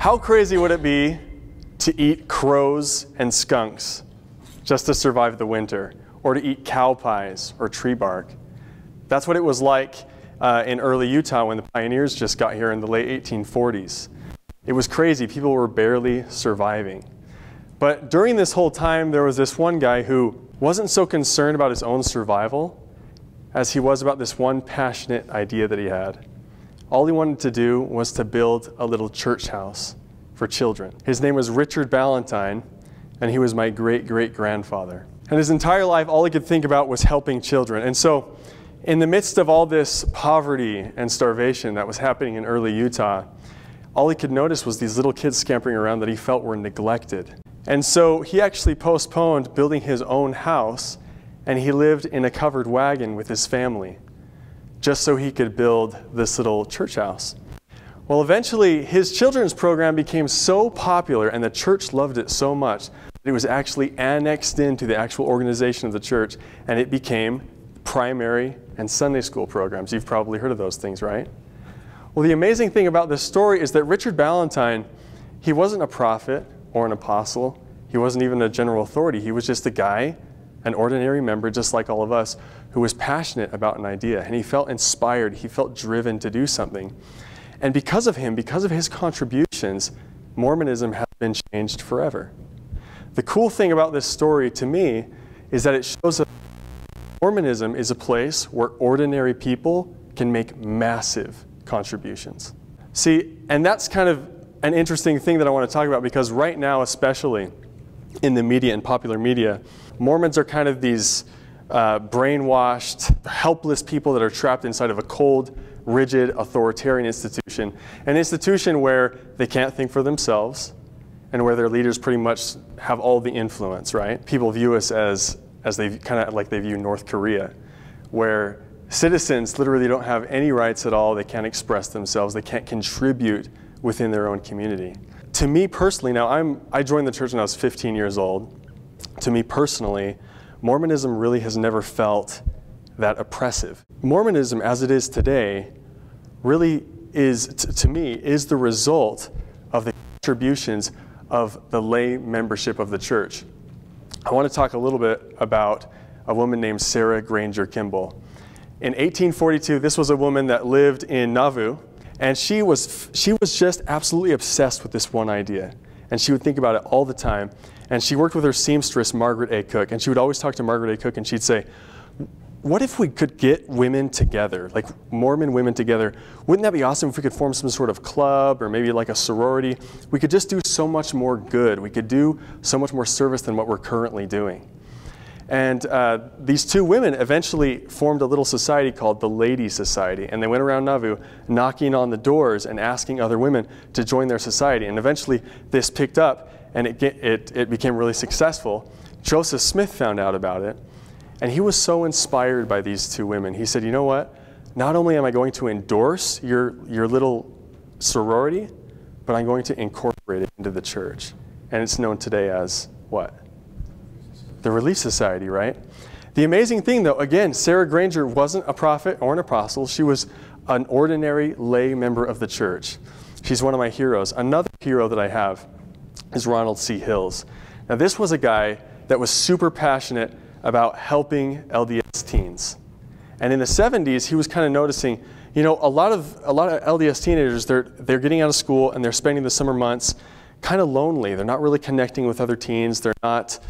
How crazy would it be to eat crows and skunks just to survive the winter, or to eat cow pies or tree bark? That's what it was like in early Utah when the pioneers just got here in the late 1840s. It was crazy. People were barely surviving. But during this whole time, there was this one guy who wasn't so concerned about his own survival as he was about this one passionate idea that he had. All he wanted to do was to build a little church house for children. His name was Richard Ballantyne, and he was my great-great-grandfather. And his entire life, all he could think about was helping children. And so, in the midst of all this poverty and starvation that was happening in early Utah, all he could notice was these little kids scampering around that he felt were neglected. And so he actually postponed building his own house, and he lived in a covered wagon with his family, just so he could build this little church house. Well, eventually, his children's program became so popular, and the church loved it so much, that it was actually annexed into the actual organization of the church, and it became primary and Sunday school programs. You've probably heard of those things, right? Well, the amazing thing about this story is that Richard Ballantyne, he wasn't a prophet or an apostle. He wasn't even a general authority. He was just a guy, an ordinary member, just like all of us, who was passionate about an idea. And he felt inspired. He felt driven to do something. And because of him, because of his contributions, Mormonism has been changed forever. The cool thing about this story to me is that it shows that Mormonism is a place where ordinary people can make massive contributions. See, and that's kind of an interesting thing that I want to talk about, because right now, especially in the media and popular media, Mormons are kind of these brainwashed, helpless people that are trapped inside of a cold, rigid, authoritarian institution. An institution where they can't think for themselves and where their leaders pretty much have all the influence, right? People view us as they kind of like they view North Korea, where citizens literally don't have any rights at all. They can't express themselves. They can't contribute within their own community. To me personally, now I joined the church when I was 15 years old. To me personally, Mormonism really has never felt that oppressive. Mormonism, as it is today, really is, to me, is the result of the contributions of the lay membership of the church. I want to talk a little bit about a woman named Sarah Granger Kimball. In 1842, this was a woman that lived in Nauvoo, and she was just absolutely obsessed with this one idea. And she would think about it all the time. And she worked with her seamstress, Margaret A. Cook, and she would always talk to Margaret A. Cook, and she'd say, what if we could get women together, like Mormon women together? Wouldn't that be awesome if we could form some sort of club or maybe like a sorority? We could just do so much more good. We could do so much more service than what we're currently doing. And these two women eventually formed a little society called the Ladies' Society. And they went around Nauvoo knocking on the doors and asking other women to join their society. And eventually this picked up and it became really successful. Joseph Smith found out about it. And he was so inspired by these two women. He said, you know what? Not only am I going to endorse your little sorority, but I'm going to incorporate it into the church. And it's known today as what? The Relief Society, right? The amazing thing, though, again, Sarah Granger wasn't a prophet or an apostle. She was an ordinary lay member of the church. She's one of my heroes. Another hero that I have is Ronald C. Hills. Now, this was a guy that was super passionate about helping LDS teens. And in the 70s, he was kind of noticing, you know, a lot of LDS teenagers, they're getting out of school and they're spending the summer months kind of lonely. They're not really connecting with other teens. They're not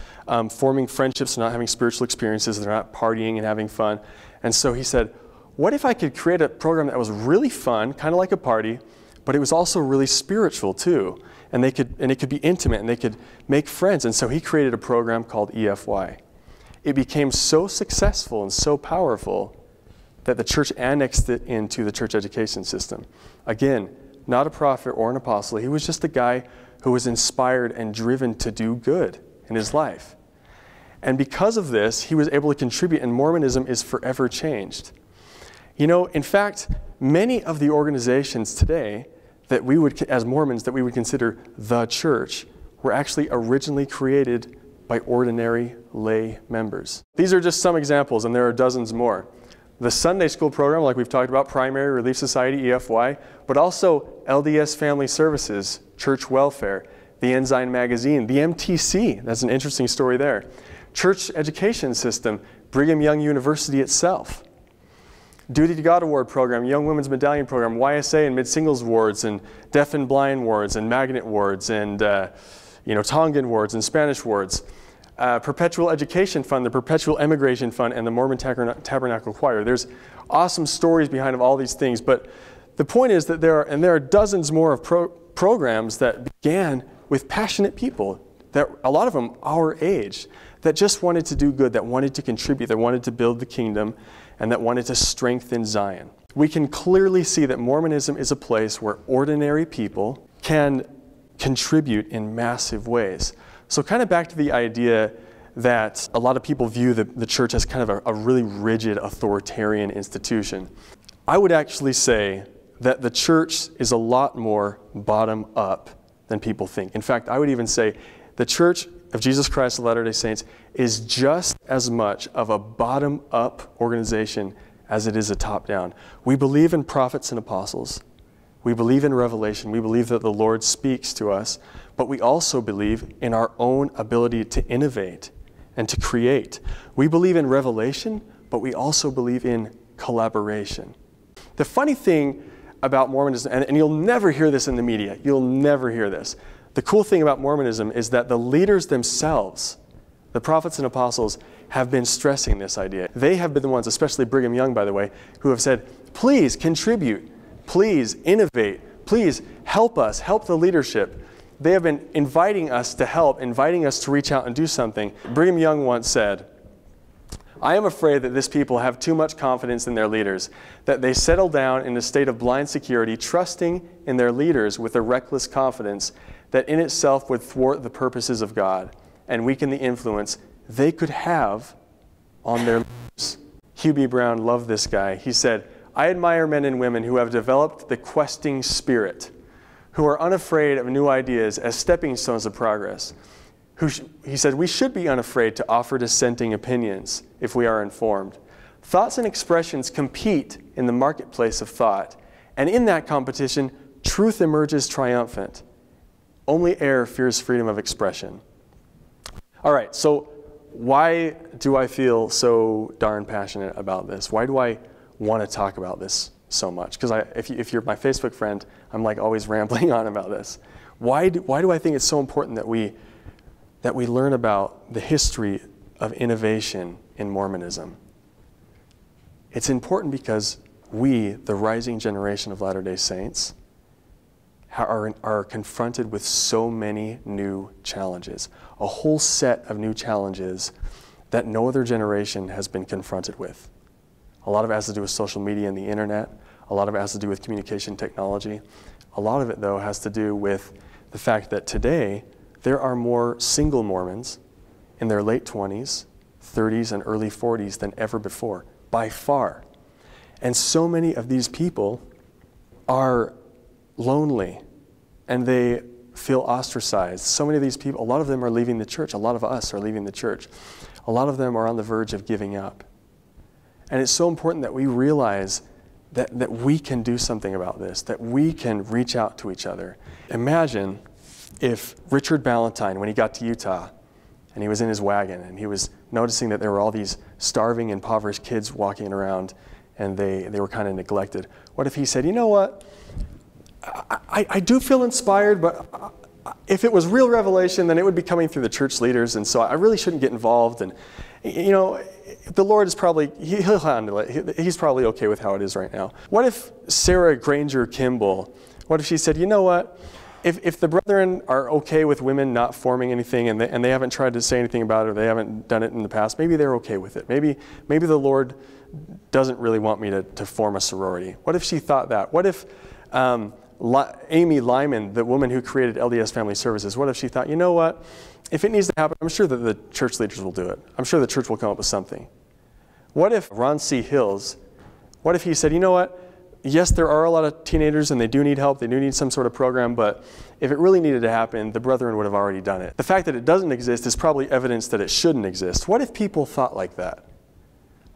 forming friendships. They're not having spiritual experiences. They're not partying and having fun. And so he said, what if I could create a program that was really fun, kind of like a party, but it was also really spiritual too. And it could be intimate and they could make friends. And so he created a program called EFY. It became so successful and so powerful that the church annexed it into the church education system. Again, not a prophet or an apostle. He was just a guy who was inspired and driven to do good in his life. And because of this, he was able to contribute, and Mormonism is forever changed. You know, in fact, many of the organizations today that we would, as Mormons, that we would consider the church, were actually originally created by ordinary lay members. These are just some examples, and there are dozens more. the Sunday school program, like we've talked about, Primary Relief Society, EFY, but also LDS Family Services, Church Welfare, the Ensign Magazine, the MTC, that's an interesting story there. Church Education System, Brigham Young University itself. Duty to God Award Program, Young Women's Medallion Program, YSA and Mid-Singles Wards, and Deaf and Blind Wards, and Magnet Wards, and Tongan Wards, and Spanish Wards. Perpetual Education Fund, the Perpetual Emigration Fund, and the Mormon Tabernacle Choir. There's awesome stories behind all these things, but the point is that there are dozens more of programs that began with passionate people, that a lot of them our age, that just wanted to do good, that wanted to contribute, that wanted to build the kingdom, and that wanted to strengthen Zion. We can clearly see that Mormonism is a place where ordinary people can contribute in massive ways. So kind of back to the idea that a lot of people view the church as kind of a really rigid authoritarian institution. I would actually say that the church is a lot more bottom up than people think. In fact, I would even say the Church of Jesus Christ of Latter-day Saints is just as much of a bottom-up organization as it is a top-down. We believe in prophets and apostles. We believe in revelation. We believe that the Lord speaks to us, but we also believe in our own ability to innovate and to create. We believe in revelation, but we also believe in collaboration. The funny thing about Mormonism, and you'll never hear this in the media, you'll never hear this. The cool thing about Mormonism is that the leaders themselves, the prophets and apostles, have been stressing this idea. They have been the ones, especially Brigham Young, by the way, who have said, please contribute, please innovate, please help us, help the leadership. They have been inviting us to help, inviting us to reach out and do something. Brigham Young once said, I am afraid that this people have too much confidence in their leaders, that they settle down in a state of blind security, trusting in their leaders with a reckless confidence that in itself would thwart the purposes of God and weaken the influence they could have on their leaders. Hugh B. Brown loved this guy. He said, I admire men and women who have developed the questing spirit, who are unafraid of new ideas as stepping stones of progress. He said, we should be unafraid to offer dissenting opinions if we are informed. Thoughts and expressions compete in the marketplace of thought, and in that competition, truth emerges triumphant. Only error fears freedom of expression. All right, so why do I feel so darn passionate about this? Why do I want to talk about this so much? Because if you're my Facebook friend, I'm like always rambling on about this. Why do I think it's so important that we learn about the history of innovation in Mormonism? It's important because we, the rising generation of Latter-day Saints, are confronted with so many new challenges, a whole set of new challenges that no other generation has been confronted with. A lot of it has to do with social media and the internet. A lot of it has to do with communication technology. A lot of it, though, has to do with the fact that today there are more single Mormons in their late 20s, 30s, and early 40s than ever before, by far. And so many of these people are lonely and they feel ostracized. So many of these people, a lot of them are leaving the church. A lot of us are leaving the church. A lot of them are on the verge of giving up. And it's so important that we realize that we can do something about this, that we can reach out to each other. Imagine if Richard Ballantyne, when he got to Utah, and he was in his wagon, and he was noticing that there were all these starving, impoverished kids walking around, and they were kind of neglected. What if he said, you know what, I do feel inspired, but if it was real revelation, then it would be coming through the church leaders, and so I really shouldn't get involved. And you know, the Lord is probably, he'll handle it. He's probably okay with how it is right now. What if Sarah Granger Kimball, what if she said, you know what, if the brethren are okay with women not forming anything, and they haven't tried to say anything about it, or they haven't done it in the past, maybe they're okay with it. Maybe the Lord doesn't really want me to form a sorority. What if she thought that? What if Amy Lyman, the woman who created LDS Family Services, what if she thought, you know what, if it needs to happen, I'm sure that the church leaders will do it. I'm sure the church will come up with something. What if Ron C. Hills, what if he said, you know what, yes, there are a lot of teenagers and they do need help, they do need some sort of program, but if it really needed to happen, the brethren would have already done it. The fact that it doesn't exist is probably evidence that it shouldn't exist. What if people thought like that?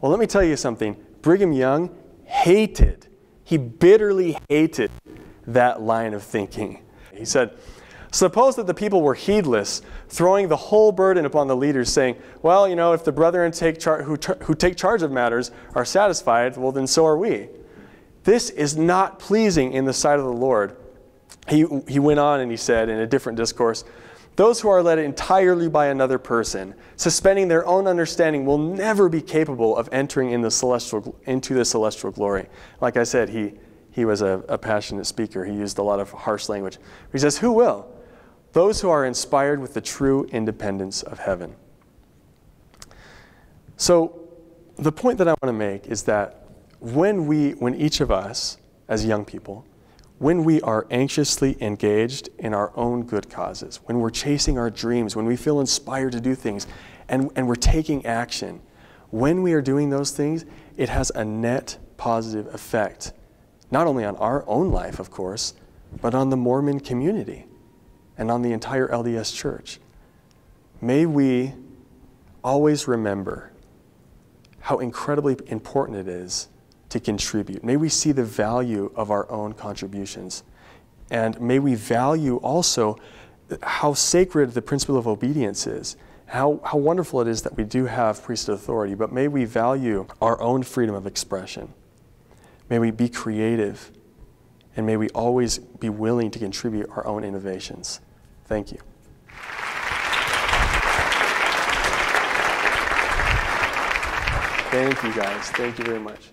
Well, let me tell you something. Brigham Young he bitterly hated that line of thinking. He said, suppose that the people were heedless, throwing the whole burden upon the leaders, saying, well, if the brethren who take charge of matters are satisfied, well, then so are we. This is not pleasing in the sight of the Lord. He went on and he said in a different discourse, those who are led entirely by another person, suspending their own understanding, will never be capable of entering into the celestial glory. Like I said, he was a passionate speaker. He used a lot of harsh language. He says, who will? Those who are inspired with the true independence of heaven. So the point that I want to make is that when each of us, as young people, when we are anxiously engaged in our own good causes, when we're chasing our dreams, when we feel inspired to do things, and we're taking action, when we are doing those things, it has a net positive effect, not only on our own life, of course, but on the Mormon community and on the entire LDS Church. May we always remember how incredibly important it is to contribute. May we see the value of our own contributions. And may we value also how sacred the principle of obedience is, how wonderful it is that we do have priesthood authority, but may we value our own freedom of expression. May we be creative, and may we always be willing to contribute our own innovations. Thank you. Thank you, guys. Thank you very much.